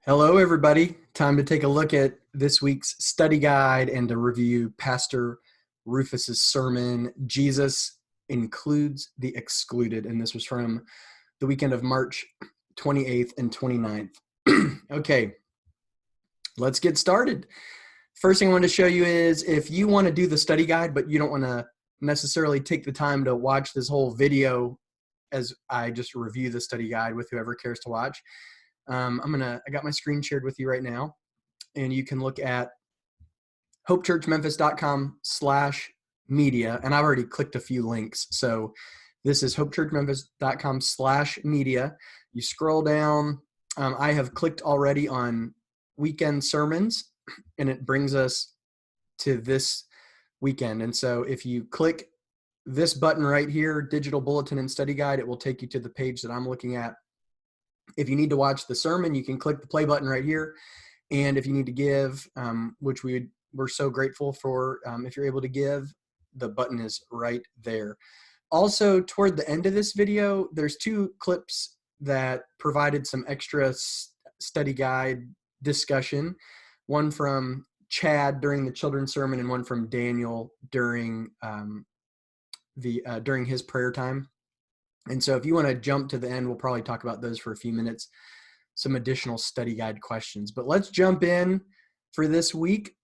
Hello, everybody. Time to take a look at this week's study guide and to review Pastor Rufus's sermon, Jesus Includes the Excluded. And this was from the weekend of March 28th and 29th. Okay, let's get started. First thing I want to show you is if you want to do the study guide, but you don't want to necessarily take the time to watch this whole video as I just review the study guide with whoever cares to watch. I got my screen shared with you right now, and you can look at hopechurchmemphis.com/media, and I've already clicked a few links. So this is hopechurchmemphis.com/media. You scroll down. I have clicked already on weekend sermons, and it brings us to this weekend. And so if you click this button right here, digital bulletin and study guide, it will take you to the page that I'm looking at. If you need to watch the sermon, you can click the play button right here. And if you need to give, which we're so grateful for, if you're able to give, the button is right there. Also, toward the end of this video, there's two clips that provided some extra study guide discussion. One from Chad during the children's sermon and one from Daniel during during his prayer time. And so if you want to jump to the end, we'll probably talk about those for a few minutes, some additional study guide questions. But let's jump in for this week.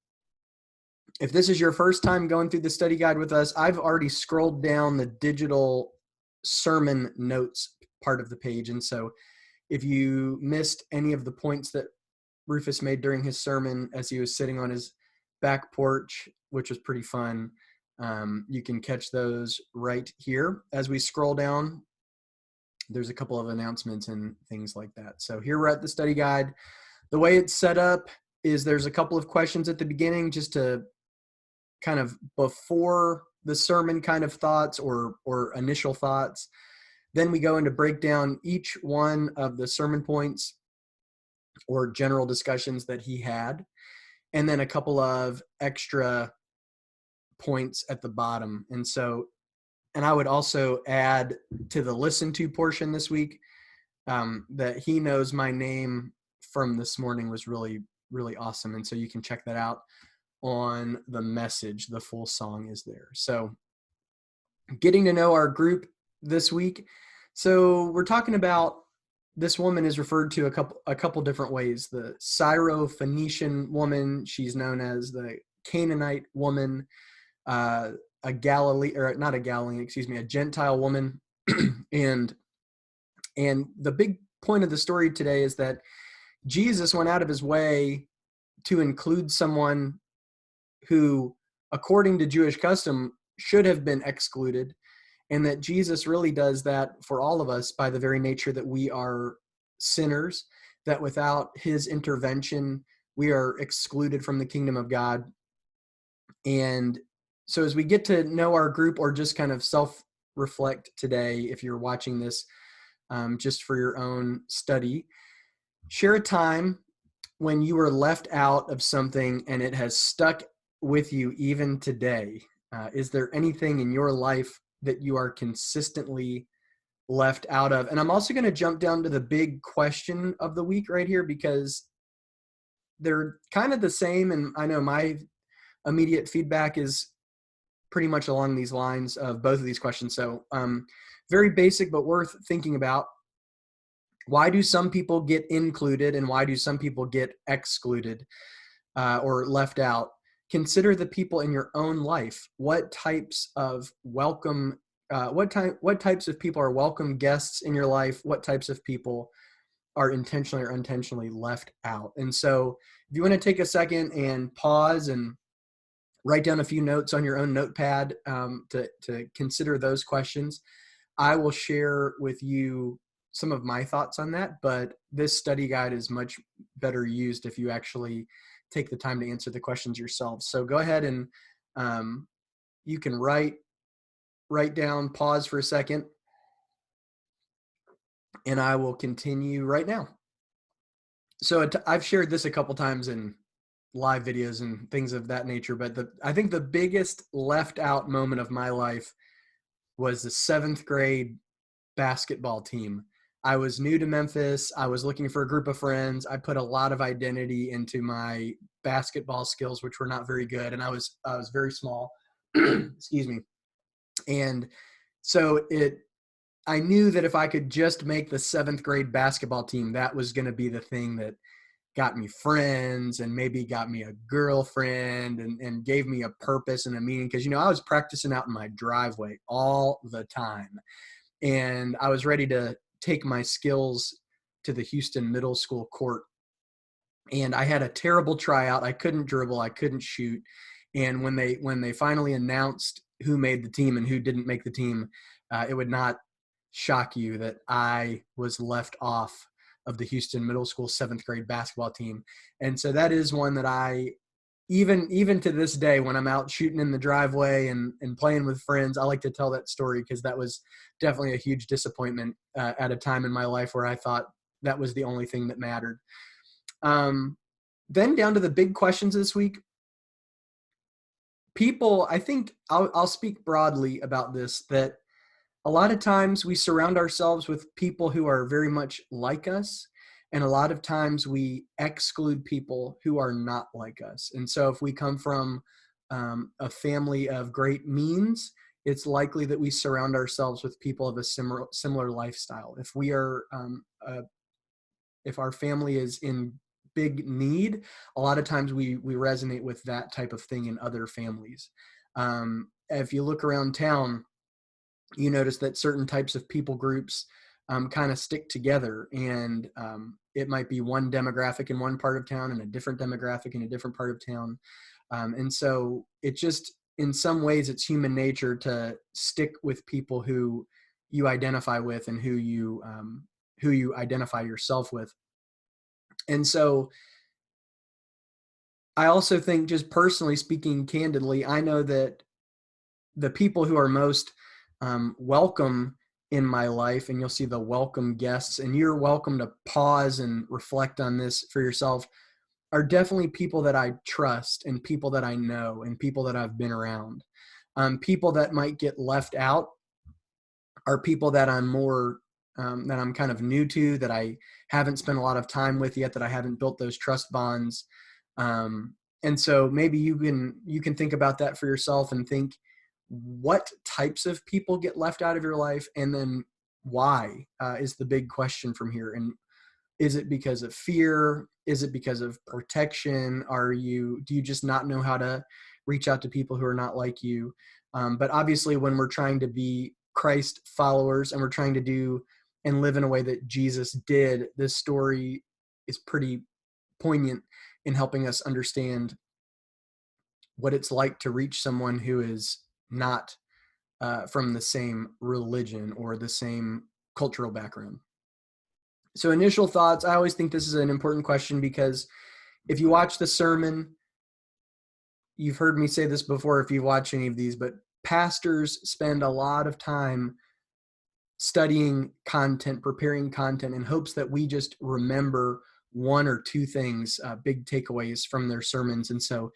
If this is your first time going through the study guide with us, I've already scrolled down the digital sermon notes part of the page. And so if you missed any of the points that Rufus made during his sermon as he was sitting on his back porch, which was pretty fun, you can catch those right here. As we scroll down, there's a couple of announcements and things like that. So here we're at the study guide. The way it's set up is there's a couple of questions at the beginning just to kind of before the sermon kind of thoughts or initial thoughts. Then we go into break down each one of the sermon points or general discussions that he had, and then a couple of extra points at the bottom. And I would also add to the listen to portion this week that He Knows My Name from this morning was really, really awesome. And so you can check that out on the message. The full song is there. So getting to know our group this week. So we're talking about this woman is referred to a couple different ways. The Syro-Phoenician woman, she's known as the Canaanite woman, a Gentile woman. and the big point of the story today is that Jesus went out of his way to include someone who, according to Jewish custom, should have been excluded, and that Jesus really does that for all of us by the very nature that we are sinners, that without his intervention, we are excluded from the kingdom of God. And so as we get to know our group, or just kind of self-reflect today, if you're watching this just for your own study, share a time when you were left out of something and it has stuck with you even today. Is there anything in your life that you are consistently left out of? And I'm also going to jump down to the big question of the week right here, because they're kind of the same. And I know my immediate feedback is pretty much along these lines of both of these questions. So very basic, but worth thinking about. Why do some people get included and why do some people get excluded or left out? Consider the people in your own life. What types of welcome, what types of people are welcome guests in your life? What types of people are intentionally or unintentionally left out? And so if you want to take a second and pause and write down a few notes on your own notepad to consider those questions, I will share with you some of my thoughts on that, but this study guide is much better used if you actually take the time to answer the questions yourself. So go ahead and you can write down, pause for a second, and I will continue right now. So I've shared this a couple times in live videos and things of that nature, but I think the biggest left out moment of my life was the 7th grade basketball team. I was new to Memphis. I was looking for a group of friends. I put a lot of identity into my basketball skills, which were not very good. And I was very small, excuse me. And so I knew that if I could just make the 7th grade basketball team, that was going to be the thing that got me friends and maybe got me a girlfriend and gave me a purpose and a meaning. Cause I was practicing out in my driveway all the time, and I was ready to take my skills to the Houston middle school court. And I had a terrible tryout. I couldn't dribble. I couldn't shoot. And when they finally announced who made the team and who didn't make the team, it would not shock you that I was left off of the Houston middle school 7th grade basketball team. And so that is one that I, even to this day, when I'm out shooting in the driveway and playing with friends, I like to tell that story, because that was definitely a huge disappointment at a time in my life where I thought that was the only thing that mattered. Then down to the big questions this week. People, I think I'll speak broadly about this, that a lot of times we surround ourselves with people who are very much like us, and a lot of times we exclude people who are not like us. And so if we come from a family of great means, it's likely that we surround ourselves with people of a similar lifestyle. If we are, if our family is in big need, a lot of times we resonate with that type of thing in other families. If you look around town, you notice that certain types of people groups kind of stick together, and it might be one demographic in one part of town and a different demographic in a different part of town. And so it just, in some ways, it's human nature to stick with people who you identify with and who you identify yourself with. And so I also think, just personally speaking candidly, I know that the people who are most welcome in my life, and you'll see the welcome guests, and you're welcome to pause and reflect on this for yourself, are definitely people that I trust and people that I know and people that I've been around. People that might get left out are people that I'm more, that I'm kind of new to, that I haven't spent a lot of time with yet, that I haven't built those trust bonds. And so maybe you can think about that for yourself and think, what types of people get left out of your life, and then why is the big question from here. And is it because of fear? Is it because of protection? Do you just not know how to reach out to people who are not like you? But obviously, when we're trying to be Christ followers and we're trying to do and live in a way that Jesus did, this story is pretty poignant in helping us understand what it's like to reach someone who is not from the same religion or the same cultural background. So initial thoughts, I always think this is an important question, because if you watch the sermon, you've heard me say this before if you watch any of these, but pastors spend a lot of time studying content, preparing content, in hopes that we just remember one or two things, big takeaways from their sermons. And so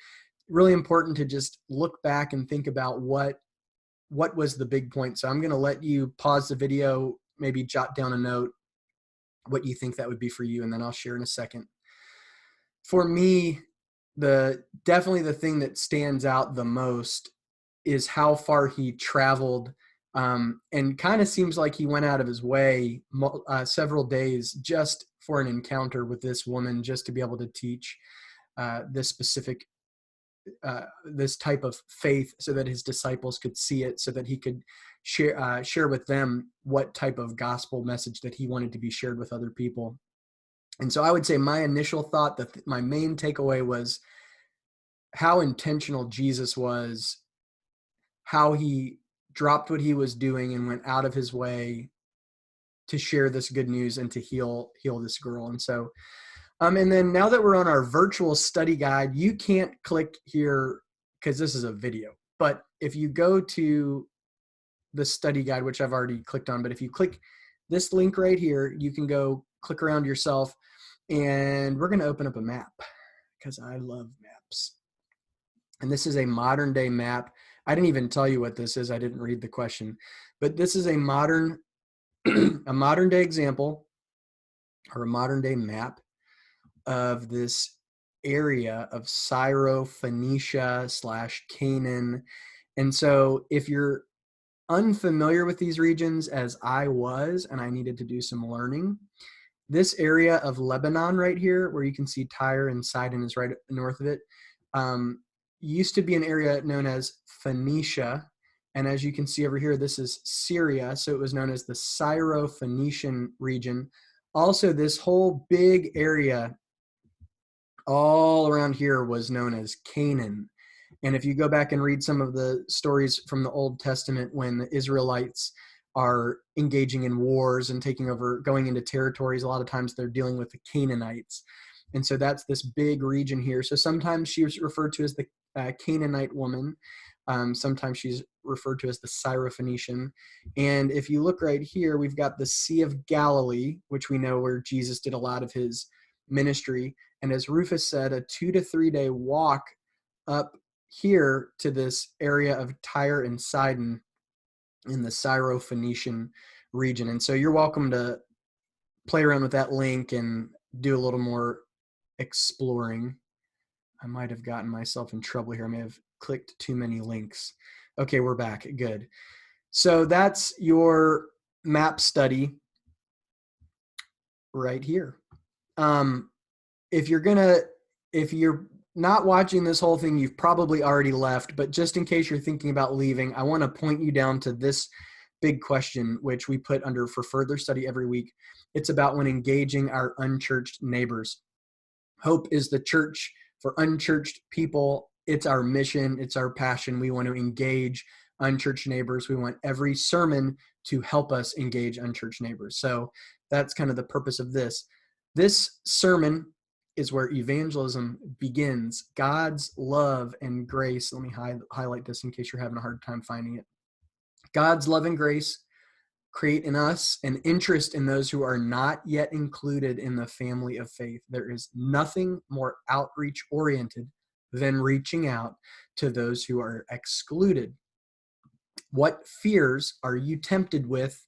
really important to just look back and think about what was the big point. So I'm going to let you pause the video, maybe jot down a note, what you think that would be for you, and then I'll share in a second. For me, definitely the thing that stands out the most is how far he traveled, and kind of seems like he went out of his way several days just for an encounter with this woman, just to be able to teach this specific this type of faith, so that his disciples could see it, so that he could share with them what type of gospel message that he wanted to be shared with other people. And so I would say my initial thought, that my main takeaway was how intentional Jesus was, how he dropped what he was doing and went out of his way to share this good news and to heal this girl. And so and then now that we're on our virtual study guide, you can't click here because this is a video. But if you go to the study guide, which I've already clicked on, but if you click this link right here, you can go click around yourself, and we're going to open up a map, because I love maps. And this is a modern day map. I didn't even tell you what this is. I didn't read the question, but this is a modern a modern day example or a modern day map of this area of Syro-Phoenicia / Canaan. And so if you're unfamiliar with these regions, as I was, and I needed to do some learning, this area of Lebanon right here, where you can see Tyre and Sidon is right north of it, used to be an area known as Phoenicia. And as you can see over here, this is Syria. So it was known as the Syro-Phoenician region. Also, this whole big area all around here was known as Canaan. And if you go back and read some of the stories from the Old Testament when the Israelites are engaging in wars and taking over, going into territories, a lot of times they're dealing with the Canaanites. And so that's this big region here. So sometimes she's referred to as the Canaanite woman. Sometimes she's referred to as the Syrophoenician. And if you look right here, we've got the Sea of Galilee, which we know where Jesus did a lot of his ministry. And as Rufus said, a 2 to 3 day walk up here to this area of Tyre and Sidon in the Syrophoenician region. And so you're welcome to play around with that link and do a little more exploring. I might have gotten myself in trouble here. I may have clicked too many links. Okay, we're back. Good. So that's your map study right here. If you're not watching this whole thing, you've probably already left, but just in case you're thinking about leaving, I want to point you down to this big question, which we put under for further study every week. It's about when engaging our unchurched neighbors. Hope is the church for unchurched people. It's our mission. It's our passion. We want to engage unchurched neighbors. We want every sermon to help us engage unchurched neighbors. So that's kind of the purpose of this. This sermon is where evangelism begins. God's love and grace. Let me highlight this in case you're having a hard time finding it. God's love and grace create in us an interest in those who are not yet included in the family of faith. There is nothing more outreach oriented than reaching out to those who are excluded. What fears are you tempted with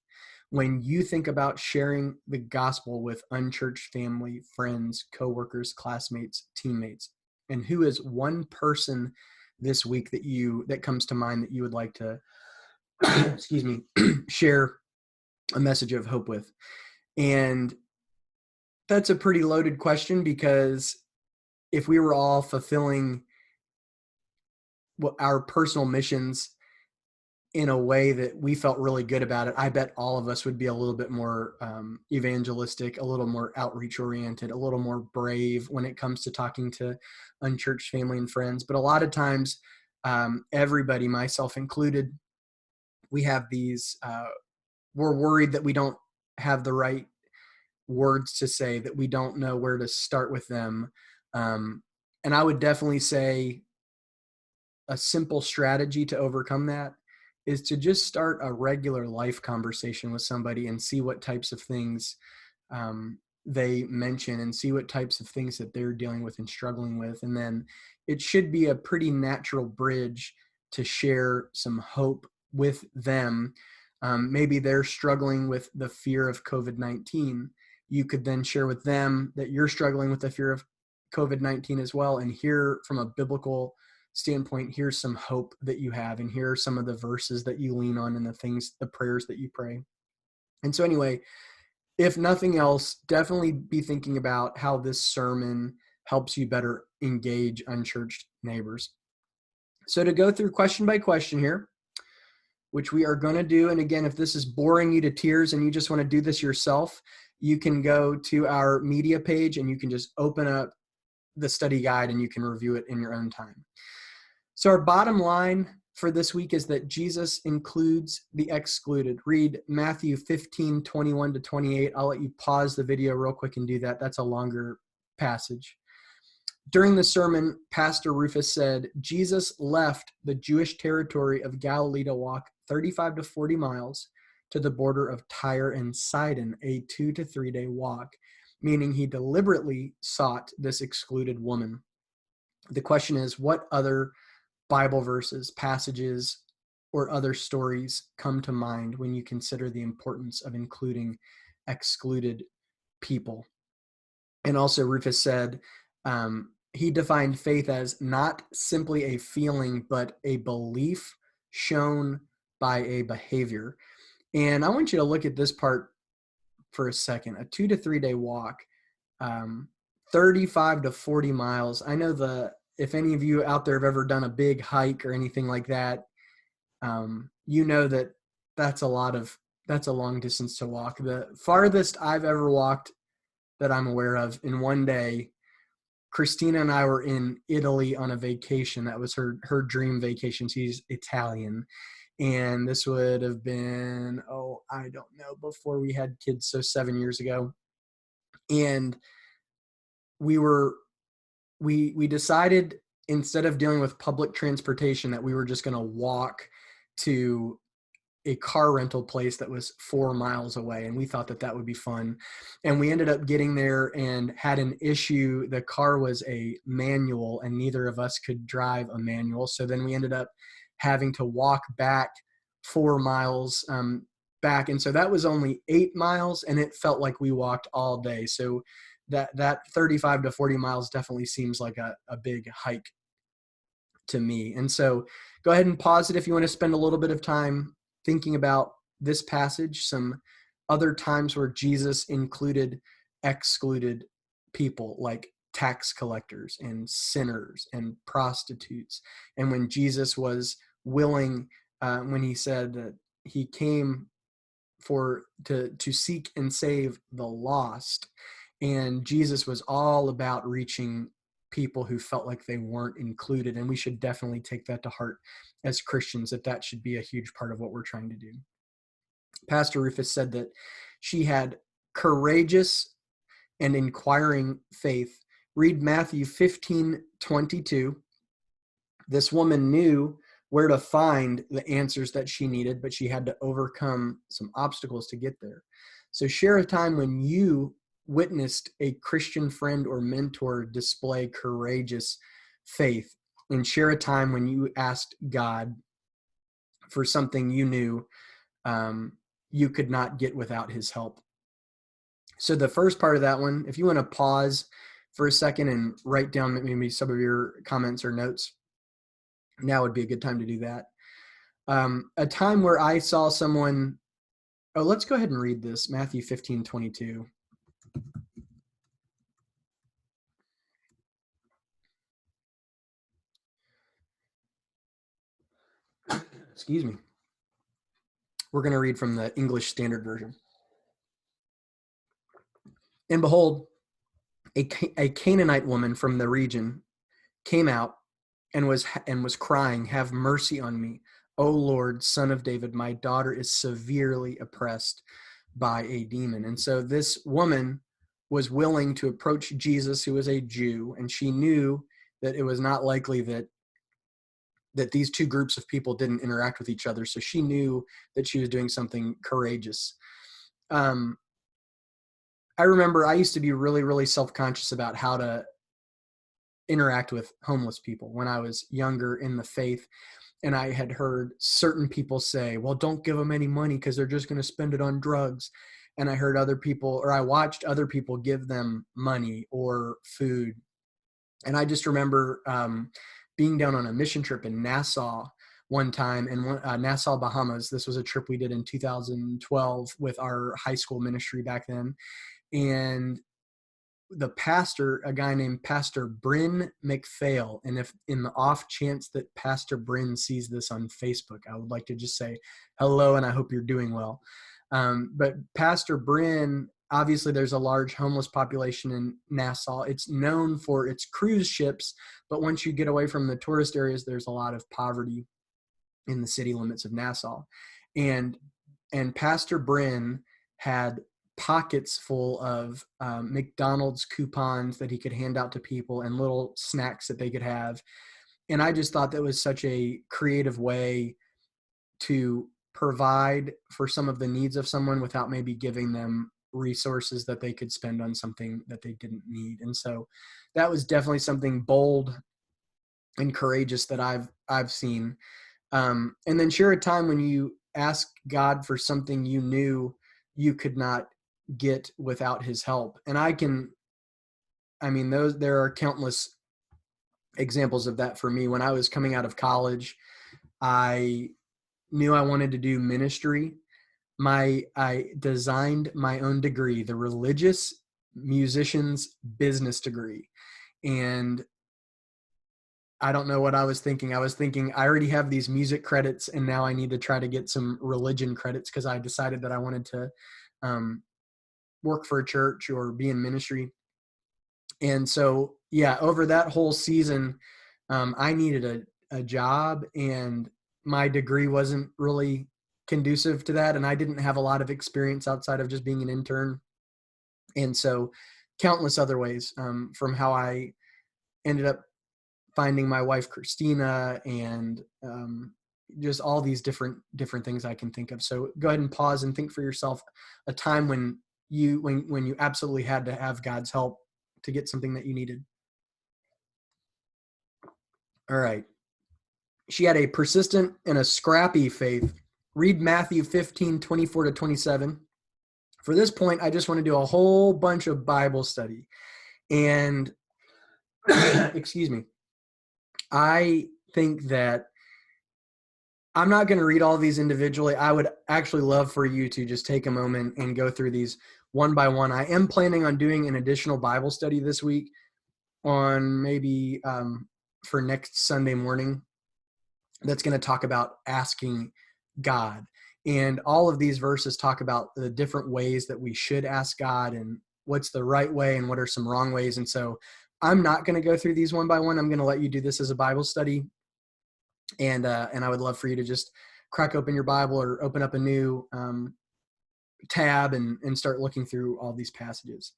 when you think about sharing the gospel with unchurched family, friends, coworkers, classmates, teammates? And who is one person this week that comes to mind that you would like to excuse me, share a message of hope with? And that's a pretty loaded question, because if we were all fulfilling our personal missions in a way that we felt really good about it, I bet all of us would be a little bit more evangelistic, a little more outreach oriented, a little more brave when it comes to talking to unchurched family and friends. But a lot of times, everybody, myself included, we have these, we're worried that we don't have the right words to say, that we don't know where to start with them. And I would definitely say a simple strategy to overcome that is to just start a regular life conversation with somebody and see what types of things they mention, and see what types of things that they're dealing with and struggling with. And then it should be a pretty natural bridge to share some hope with them. Maybe they're struggling with the fear of COVID-19. You could then share with them that you're struggling with the fear of COVID-19 as well, and hear from a biblical standpoint, here's some hope that you have, and here are some of the verses that you lean on and the prayers that you pray. And so anyway, if nothing else, definitely be thinking about how this sermon helps you better engage unchurched neighbors. So to go through question by question here, which we are going to do, and again, if this is boring you to tears and you just want to do this yourself, you can go to our media page and you can just open up the study guide and you can review it in your own time. So our bottom line for this week is that Jesus includes the excluded. Read Matthew 15:21-28. I'll let you pause the video real quick and do that. That's a longer passage. During the sermon, Pastor Rufus said, Jesus left the Jewish territory of Galilee to walk 35 to 40 miles to the border of Tyre and Sidon, a 2 to 3 day walk, meaning he deliberately sought this excluded woman. The question is, what other Bible verses, passages, or other stories come to mind when you consider the importance of including excluded people? And also, Rufus said he defined faith as not simply a feeling, but a belief shown by a behavior. And I want you to look at this part for a second. A 2 to 3 day walk, 35 to 40 miles. I know if any of you out there have ever done a big hike or anything like that, you know that's a long distance to walk. The farthest I've ever walked that I'm aware of in one day, Christina and I were in Italy on a vacation. That was her dream vacation. She's Italian. And this would have been, I don't know, before we had kids, so 7 years ago. And we decided, instead of dealing with public transportation, that we were just going to walk to a car rental place that was 4 miles away. And we thought that would be fun. And we ended up getting there and had an issue. The car was a manual and neither of us could drive a manual. So then we ended up having to walk back 4 miles back. And so that was only 8 miles and it felt like we walked all day. So that 35 to 40 miles definitely seems like a big hike to me. And so go ahead and pause it if you want to spend a little bit of time thinking about this passage, some other times where Jesus included excluded people like tax collectors and sinners and prostitutes. And when Jesus was willing, when he said that he came to seek and save the lost, and Jesus was all about reaching people who felt like they weren't included. And we should definitely take that to heart as Christians, that should be a huge part of what we're trying to do. Pastor Rufus said that she had courageous and inquiring faith. Read Matthew 15:22. This woman knew where to find the answers that she needed, but she had to overcome some obstacles to get there. So share a time when you witnessed a Christian friend or mentor display courageous faith, and share a time when you asked God for something you knew you could not get without his help. So the first part of that one, if you want to pause for a second and write down maybe some of your comments or notes, now would be a good time to do that. A time where I saw someone, let's go ahead and read this, Matthew 15:22. Excuse me. We're going to read from the English Standard Version. And behold, a Canaanite woman from the region came out and was crying, "Have mercy on me, O Lord, Son of David. My daughter is severely oppressed by a demon." And so this woman was willing to approach Jesus, who was a Jew, and she knew that it was not likely that these two groups of people didn't interact with each other. So she knew that she was doing something courageous. I remember I used to be really, really self-conscious about how to interact with homeless people when I was younger in the faith. And I had heard certain people say, well, don't give them any money because they're just going to spend it on drugs. And I heard other people, or I watched other people give them money or food. And I just remember being down on a mission trip in Nassau one time, in Nassau, Bahamas. This was a trip we did in 2012 with our high school ministry back then. And the pastor, a guy named Pastor Bryn McPhail, and if in the off chance that Pastor Bryn sees this on Facebook, I would like to just say hello and I hope you're doing well. But Pastor Bryn, obviously there's a large homeless population in Nassau. It's known for its cruise ships, but once you get away from the tourist areas, there's a lot of poverty in the city limits of Nassau. And Pastor Bryn had pockets full of McDonald's coupons that he could hand out to people and little snacks that they could have. And I just thought that was such a creative way to provide for some of the needs of someone without maybe giving them resources that they could spend on something that they didn't need. And so that was definitely something bold and courageous that I've seen. And then share a time when you asked God for something you knew you could not get without his help. And there are countless examples of that for me. When I was coming out of college, I knew I wanted to do ministry. I designed my own degree, the religious musician's business degree. And I don't know what I was thinking. I was thinking I already have these music credits and now I need to try to get some religion credits because I decided that I wanted to work for a church or be in ministry. And so, yeah, over that whole season, I needed a job, and my degree wasn't really conducive to that. And I didn't have a lot of experience outside of just being an intern. And so countless other ways, from how I ended up finding my wife, Christina, and just all these different things I can think of. So go ahead and pause and think for yourself a time when you absolutely had to have God's help to get something that you needed. All right. She had a persistent and a scrappy faith. Read Matthew 15:24-27. For this point, I just want to do a whole bunch of Bible study. And excuse me, I think that I'm not going to read all these individually. I would actually love for you to just take a moment and go through these one by one. I am planning on doing an additional Bible study this week on maybe for next Sunday morning. That's going to talk about asking God. And all of these verses talk about the different ways that we should ask God and what's the right way and what are some wrong ways. And so I'm not going to go through these one by one. I'm going to let you do this as a Bible study. And I would love for you to just crack open your Bible or open up a new tab and start looking through all these passages.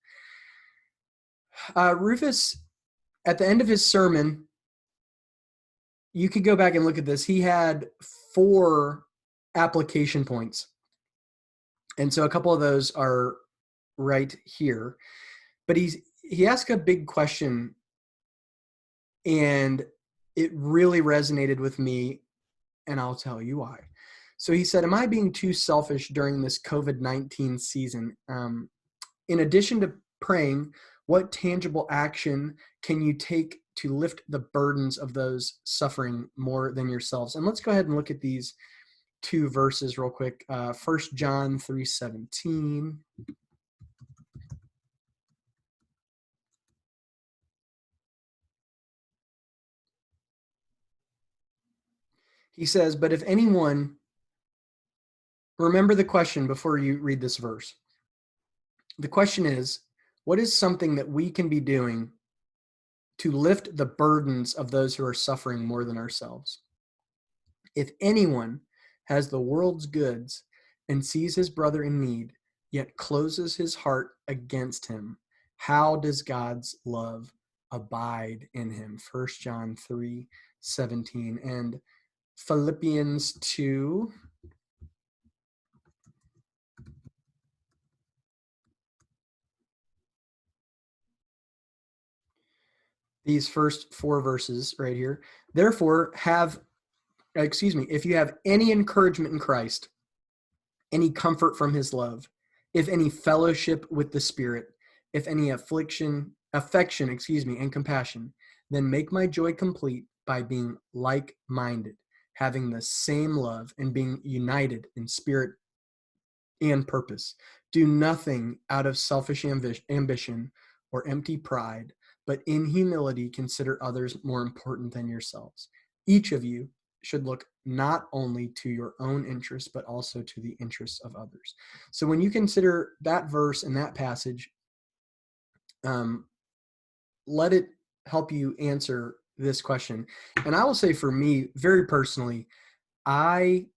Rufus, at the end of his sermon, you could go back and look at this. He had 4 application points. And so a couple of those are right here. But he asked a big question, and it really resonated with me, and I'll tell you why. So he said, am I being too selfish during this COVID-19 season? In addition to praying, what tangible action can you take to lift the burdens of those suffering more than yourselves? And let's go ahead and look at these 2 verses real quick. 1 John 3:17. He says, but if anyone, remember the question before you read this verse. The question is, what is something that we can be doing to lift the burdens of those who are suffering more than ourselves? If anyone has the world's goods and sees his brother in need, yet closes his heart against him, how does God's love abide in him? 1 John 3:17 and Philippians 2. These first 4 verses right here. Therefore, if you have any encouragement in Christ, any comfort from his love, if any fellowship with the Spirit, if any affection, and compassion, then make my joy complete by being like-minded, having the same love, and being united in spirit and purpose. Do nothing out of selfish ambition or empty pride, but in humility consider others more important than yourselves. Each of you should look not only to your own interests, but also to the interests of others. So when you consider that verse and that passage, let it help you answer this question. And I will say for me, very personally, I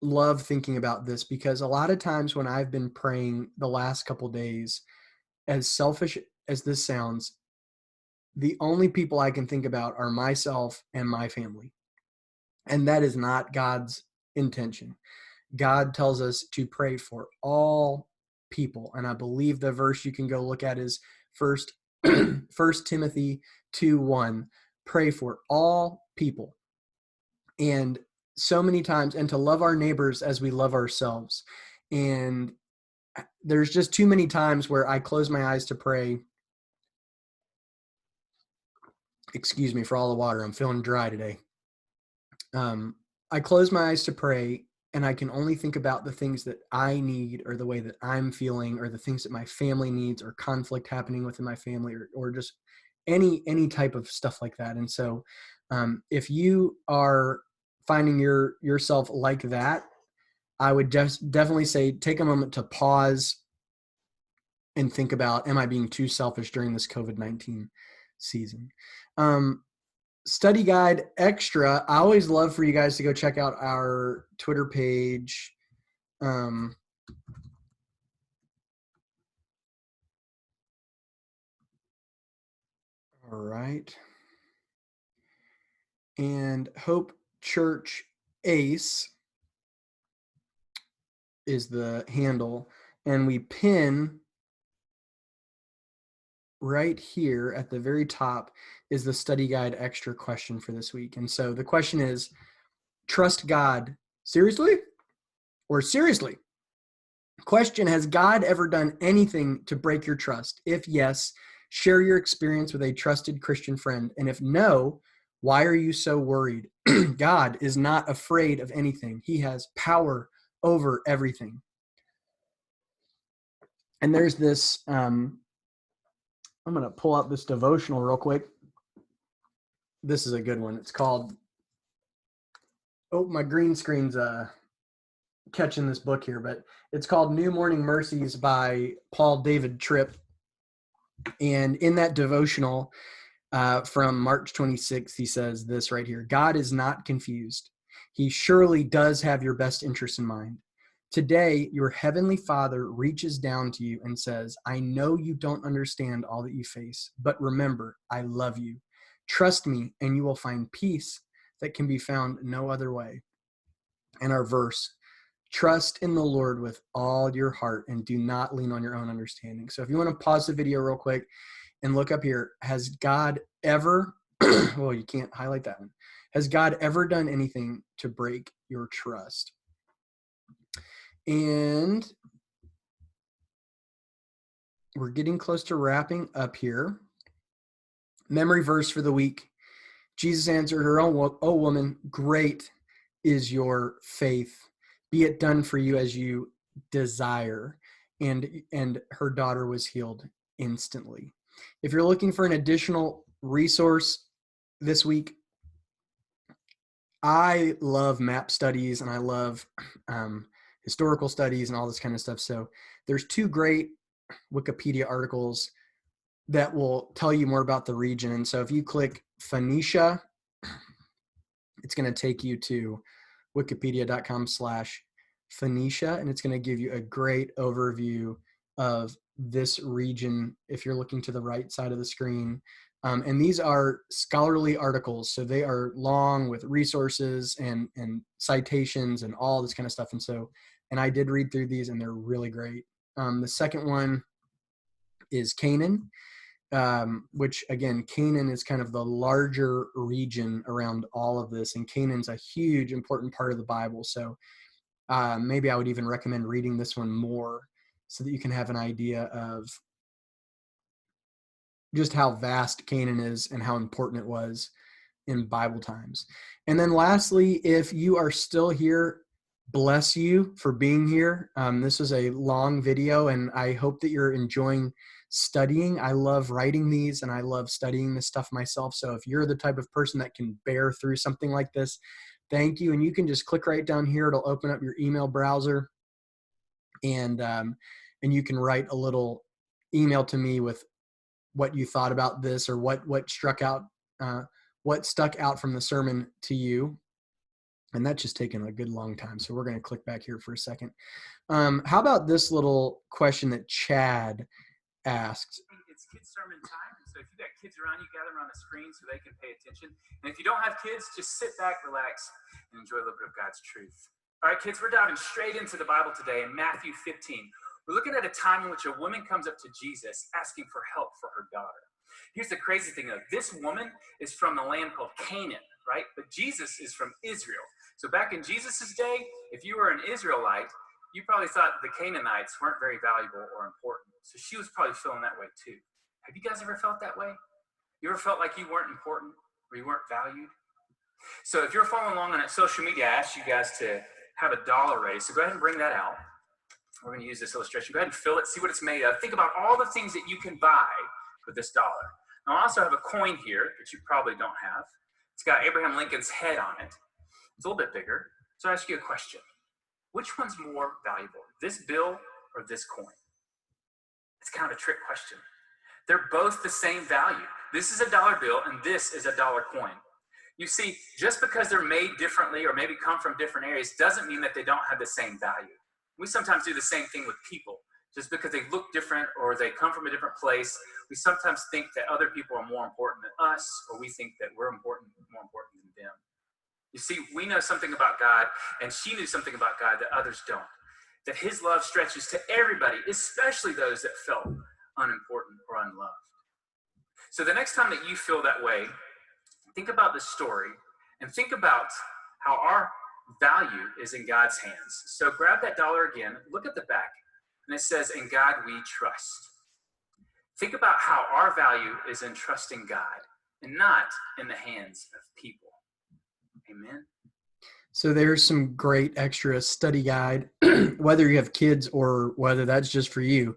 love thinking about this because a lot of times when I've been praying the last couple days, as selfish as this sounds, the only people I can think about are myself and my family. And that is not God's intention. God tells us to pray for all people. And I believe the verse you can go look at is First Timothy 2:1. Pray for all people. And so many times, and to love our neighbors as we love ourselves. And there's just too many times where I close my eyes to pray. Excuse me for all the water. I'm feeling dry today. I close my eyes to pray, and I can only think about the things that I need, or the way that I'm feeling, or the things that my family needs, or conflict happening within my family, or just any type of stuff like that. And so if you are finding yourself like that, I would just definitely say take a moment to pause and think about, am I being too selfish during this COVID-19 season? Study guide extra. I always love for you guys to go check out our Twitter page. All right. And Hope Church Ace is the handle. And we pin right here at the very top is the study guide extra question for this week. And so the question is, trust God seriously or seriously? Question, has God ever done anything to break your trust? If yes, share your experience with a trusted Christian friend. And if no, why are you so worried? God is not afraid of anything. He has power over everything. And there's this, I'm going to pull out this devotional real quick. This is a good one. It's called, oh, my green screen's catching this book here, but it's called New Morning Mercies by Paul David Tripp. And in that devotional from March 26th, he says this right here: God is not confused. He surely does have your best interest in mind. Today, your heavenly Father reaches down to you and says, I know you don't understand all that you face, but remember, I love you. Trust me, and you will find peace that can be found no other way. And our verse, trust in the Lord with all your heart and do not lean on your own understanding. So if you want to pause the video real quick and look up here, has God ever, well, you can't highlight that one. Has God ever done anything to break your trust? And we're getting close to wrapping up here. Memory verse for the week. Jesus answered her, "Oh woman, great is your faith. Be it done for you as you desire." And her daughter was healed instantly. If you're looking for an additional resource this week, I love map studies and I love historical studies and all this kind of stuff. So there's two great Wikipedia articles that will tell you more about the region. And so if you click Phoenicia, it's going to take you to wikipedia.com/Phoenicia, and it's going to give you a great overview of this region if you're looking to the right side of the screen. And these are scholarly articles, so they are long with resources and citations and all this kind of stuff. And I did read through these, and they're really great. The second one is Canaan, which again, Canaan is kind of the larger region around all of this, and Canaan's a huge, important part of the Bible. So maybe I would even recommend reading this one more so that you can have an idea of just how vast Canaan is and how important it was in Bible times. And then lastly, if you are still here, bless you for being here. This was a long video, and I hope that you're enjoying studying. I love writing these, and I love studying this stuff myself. So if you're the type of person that can bear through something like this, thank you. And you can just click right down here. It'll open up your email browser, and you can write a little email to me with what you thought about this, or what stuck out from the sermon to you. And that's just taken a good long time. So we're going to click back here for a second. How about this little question that Chad asked? It's kids sermon time. So if you've got kids around, you gather them on the screen so they can pay attention. And if you don't have kids, just sit back, relax, and enjoy a little bit of God's truth. All right, kids, we're diving straight into the Bible today in Matthew 15. We're looking at a time in which a woman comes up to Jesus asking for help for her daughter. Here's the crazy thing, though. This woman is from the land called Canaan, right? But Jesus is from Israel. So back in Jesus' day, if you were an Israelite, you probably thought the Canaanites weren't very valuable or important. So she was probably feeling that way too. Have you guys ever felt that way? You ever felt like you weren't important or you weren't valued? So if you're following along on social media, I asked you guys to have a dollar raise. So go ahead and bring that out. We're going to use this illustration. Go ahead and fill it, see what it's made of. Think about all the things that you can buy with this dollar. Now, I also have a coin here that you probably don't have. It's got Abraham Lincoln's head on it. It's a little bit bigger. So I ask you a question. Which one's more valuable, this bill or this coin? It's kind of a trick question. They're both the same value. This is a dollar bill and this is a dollar coin. You see, just because they're made differently or maybe come from different areas doesn't mean that they don't have the same value. We sometimes do the same thing with people. Just because they look different or they come from a different place, we sometimes think that other people are more important than us, or we think that we're more important than them. You see, we know something about God, and she knew something about God that others don't. That his love stretches to everybody, especially those that felt unimportant or unloved. So the next time that you feel that way, think about this story and think about how our value is in God's hands. So grab that dollar again, look at the back, and it says, "In God we trust." Think about how our value is in trusting God and not in the hands of people. Amen. So there's some great extra study guide, whether you have kids or whether that's just for you,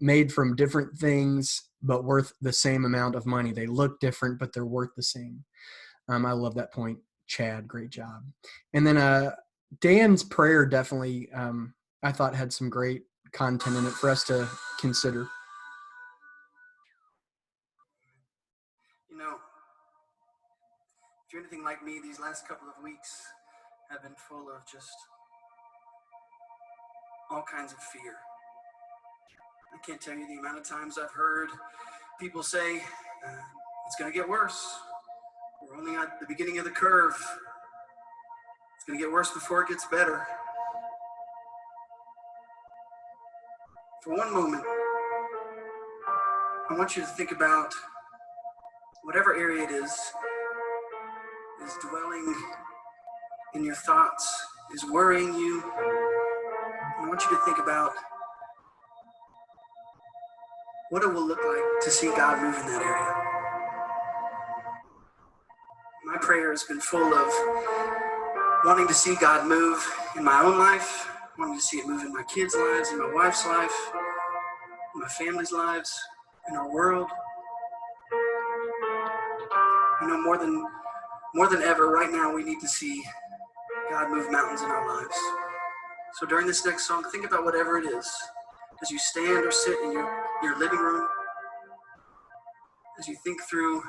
made from different things, but worth the same amount of money. They look different, but they're worth the same. I love that point, Chad. Great job. And then Dan's prayer definitely, I thought, had some great content in it for us to consider. You know, if you're anything like me, these last couple of weeks have been full of just all kinds of fear. I can't tell you the amount of times I've heard people say, it's going to get worse. We're only at the beginning of the curve. It's going to get worse before it gets better. For one moment, I want you to think about whatever area it is dwelling in your thoughts, is worrying you. I want you to think about what it will look like to see God move in that area. My prayer has been full of wanting to see God move in my own life, wanting to see it move in my kids' lives, in my wife's life, in my family's lives, in our world. You know, more than ever, right now, we need to see God move mountains in our lives. So during this next song, think about whatever it is. As you stand or sit in your living room, as you think through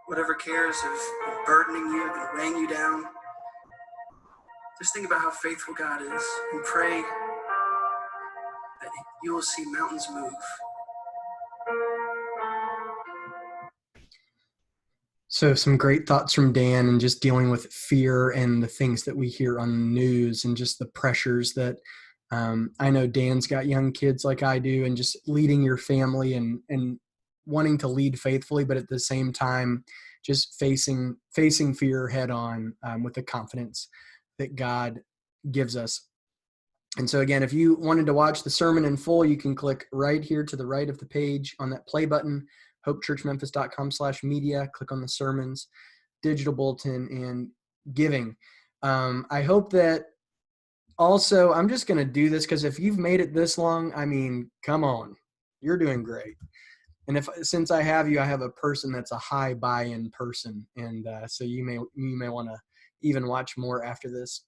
whatever cares have been burdening you, have been weighing you down, just think about how faithful God is and pray that you will see mountains move. So some great thoughts from Dan, and just dealing with fear and the things that we hear on the news and just the pressures that I know Dan's got young kids like I do, and just leading your family and wanting to lead faithfully, but at the same time, just facing fear head on with the confidence that God gives us. And so again, if you wanted to watch the sermon in full, you can click right here to the right of the page on that play button, hopechurchmemphis.com/media, click on the sermons, digital bulletin, and giving. I hope that also, I'm just going to do this because if you've made it this long, I mean, come on, you're doing great. And since I have you, I have a person that's a high buy-in person. And so you may want to even watch more after this.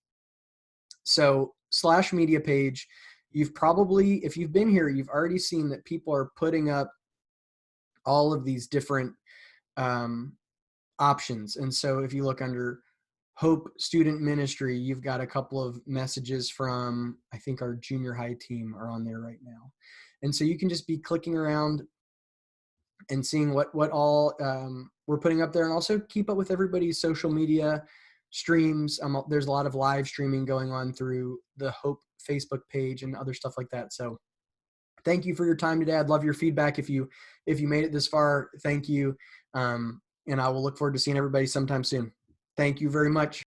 So /media page, you've probably, if you've been here, you've already seen that people are putting up all of these different options. And so if you look under Hope Student Ministry, you've got a couple of messages from, I think, our junior high team are on there right now. And so you can just be clicking around and seeing what all we're putting up there, and also keep up with everybody's social media streams. There's a lot of live streaming going on through the Hope Facebook page and other stuff like that. So thank you for your time today. I'd love your feedback. If you made it this far, thank you. And I will look forward to seeing everybody sometime soon. Thank you very much.